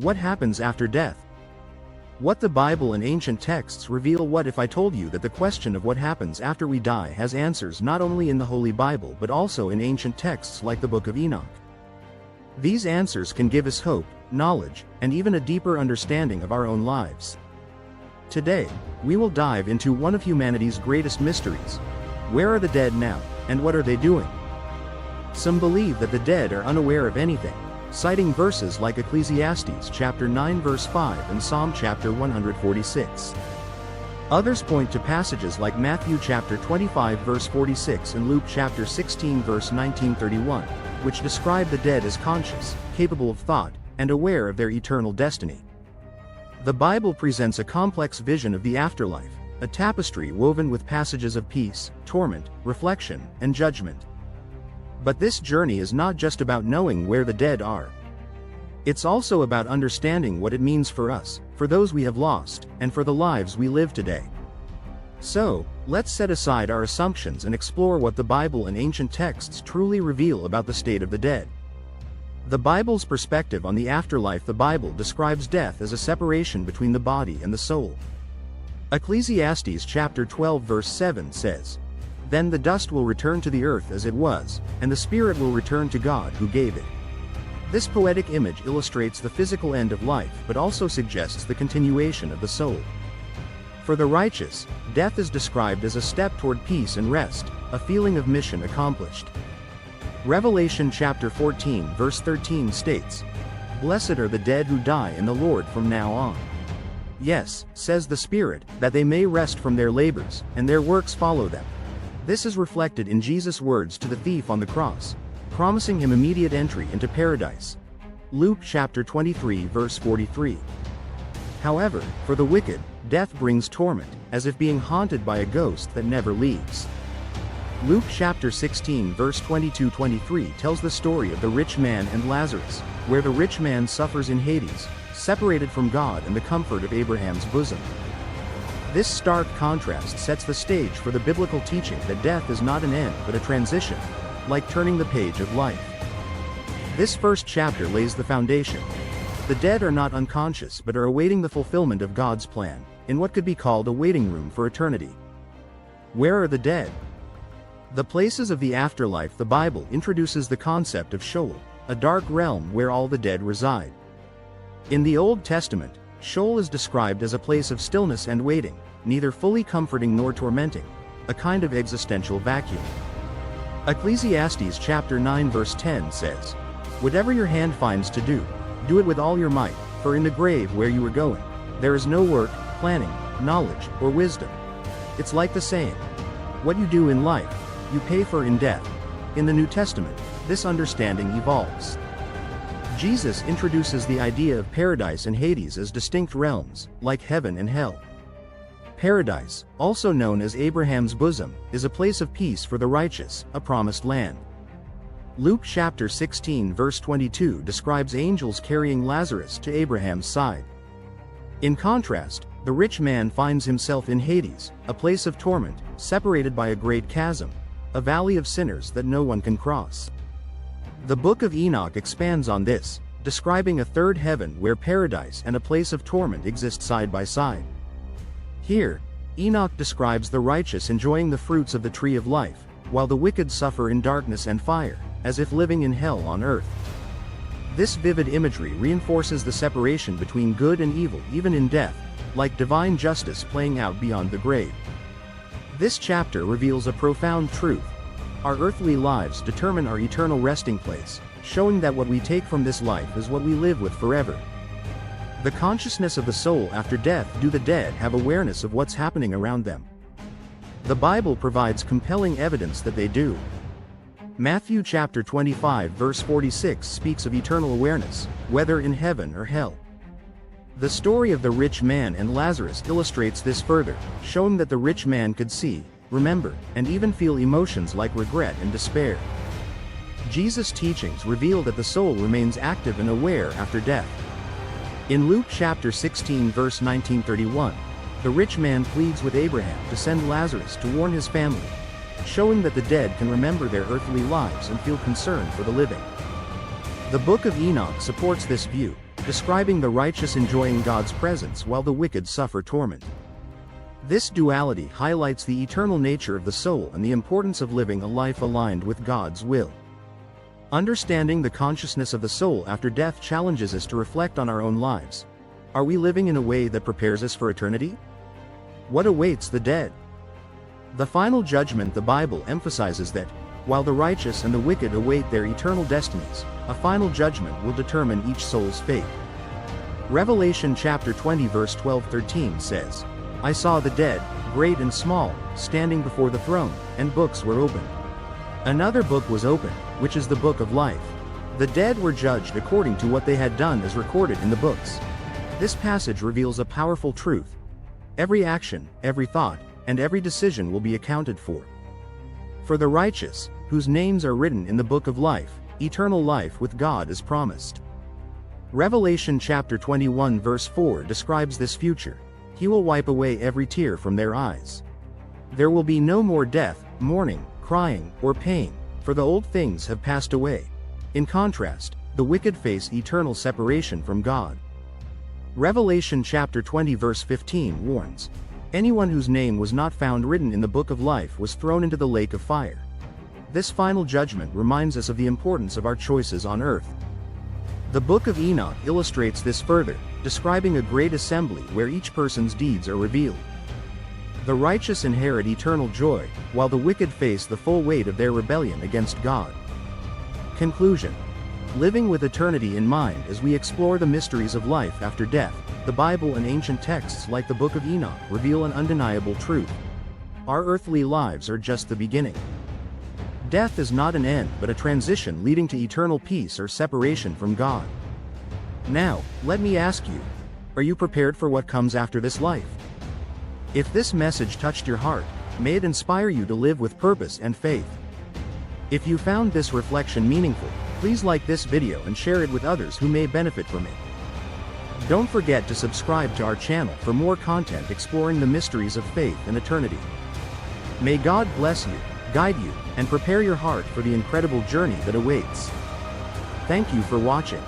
What happens after death? What the Bible and ancient texts reveal. What if I told you that the question of what happens after we die has answers not only in the Holy Bible but also in ancient texts like the Book of Enoch? These answers can give us hope, knowledge, and even a deeper understanding of our own lives. Today, we will dive into one of humanity's greatest mysteries. Where are the dead now, and what are they doing? Some believe that the dead are unaware of anything, citing verses like Ecclesiastes chapter 9 verse 5 and Psalm chapter 146. Others point to passages like Matthew chapter 25 verse 46 and Luke chapter 16 verse 1931, which describe the dead as conscious, capable of thought, and aware of their eternal destiny. The Bible presents a complex vision of the afterlife, a tapestry woven with passages of peace, torment, reflection, and judgment. But this journey is not just about knowing where the dead are. It's also about understanding what it means for us, for those we have lost, and for the lives we live today. So, let's set aside our assumptions and explore what the Bible and ancient texts truly reveal about the state of the dead. The Bible's perspective on the afterlife. The Bible describes death as a separation between the body and the soul. Ecclesiastes chapter 12 verse 7 says, "Then the dust will return to the earth as it was, and the spirit will return to God who gave it." This poetic image illustrates the physical end of life but also suggests the continuation of the soul. For the righteous, death is described as a step toward peace and rest, a feeling of mission accomplished. Revelation chapter 14 verse 13 states, "Blessed are the dead who die in the Lord from now on. Yes, says the Spirit, that they may rest from their labors, and their works follow them." This is reflected in Jesus' words to the thief on the cross, promising him immediate entry into paradise. Luke chapter 23 verse 43. However, for the wicked, death brings torment, as if being haunted by a ghost that never leaves. Luke chapter 16 verse 22-23 tells the story of the rich man and Lazarus, where the rich man suffers in Hades, separated from God and the comfort of Abraham's bosom. This stark contrast sets the stage for the biblical teaching that death is not an end but a transition, like turning the page of life. This first chapter lays the foundation. The dead are not unconscious but are awaiting the fulfillment of God's plan, in what could be called a waiting room for eternity. Where are the dead? The places of the afterlife. The Bible introduces the concept of Sheol, a dark realm where all the dead reside. In the Old Testament, Sheol is described as a place of stillness and waiting, neither fully comforting nor tormenting, a kind of existential vacuum. Ecclesiastes chapter 9 verse 10 says, "Whatever your hand finds to do, do it with all your might, for in the grave where you are going, there is no work, planning, knowledge, or wisdom." It's like the saying, "What you do in life, you pay for in death." In the New Testament, this understanding evolves. Jesus introduces the idea of paradise and Hades as distinct realms, like heaven and hell. Paradise, also known as Abraham's bosom, is a place of peace for the righteous, a promised land. Luke chapter 16 verse 22 describes angels carrying Lazarus to Abraham's side. In contrast, the rich man finds himself in Hades, a place of torment, separated by a great chasm, a valley of sinners that no one can cross. The Book of Enoch expands on this, describing a third heaven where paradise and a place of torment exist side by side. Here, Enoch describes the righteous enjoying the fruits of the tree of life, while the wicked suffer in darkness and fire, as if living in hell on earth. This vivid imagery reinforces the separation between good and evil even in death, like divine justice playing out beyond the grave. This chapter reveals a profound truth. Our earthly lives determine our eternal resting place, showing that what we take from this life is what we live with forever. The consciousness of the soul after death. Do the dead have awareness of what's happening around them? The Bible provides compelling evidence that they do. Matthew chapter 25 verse 46 speaks of eternal awareness, whether in heaven or hell. The story of the rich man and Lazarus illustrates this further, showing that the rich man could see, remember, and even feel emotions like regret and despair. Jesus' teachings reveal that the soul remains active and aware after death. In Luke chapter 16 verse 1931, the rich man pleads with Abraham to send Lazarus to warn his family, showing that the dead can remember their earthly lives and feel concern for the living. The Book of Enoch supports this view, describing the righteous enjoying God's presence while the wicked suffer torment. This duality highlights the eternal nature of the soul and the importance of living a life aligned with God's will. Understanding the consciousness of the soul after death challenges us to reflect on our own lives. Are we living in a way that prepares us for eternity? What awaits the dead? The final judgment. The Bible emphasizes that, while the righteous and the wicked await their eternal destinies, a final judgment will determine each soul's fate. Revelation chapter 20 verse 12-13 says, "I saw the dead, great and small, standing before the throne, and books were opened. Another book was opened, which is the book of life. The dead were judged according to what they had done as recorded in the books." This passage reveals a powerful truth. Every action, every thought, and every decision will be accounted for. For the righteous, whose names are written in the book of life, eternal life with God is promised. Revelation chapter 21 verse 4 describes this future. He will wipe away every tear from their eyes. There will be no more death, mourning, crying, or pain, for the old things have passed away. In contrast, the wicked face eternal separation from God. Revelation chapter 20 verse 15 warns, "Anyone whose name was not found written in the book of life was thrown into the lake of fire." This final judgment reminds us of the importance of our choices on earth. The Book of Enoch illustrates this further, describing a great assembly where each person's deeds are revealed. The righteous inherit eternal joy, while the wicked face the full weight of their rebellion against God. Conclusion. Living with eternity in mind as we explore the mysteries of life after death, the Bible and ancient texts like the Book of Enoch reveal an undeniable truth. Our earthly lives are just the beginning. Death is not an end but a transition leading to eternal peace or separation from God. Now, let me ask you, are you prepared for what comes after this life? If this message touched your heart, may it inspire you to live with purpose and faith. If you found this reflection meaningful, please like this video and share it with others who may benefit from it. Don't forget to subscribe to our channel for more content exploring the mysteries of faith and eternity. May God bless you, guide you, and prepare your heart for the incredible journey that awaits. Thank you for watching.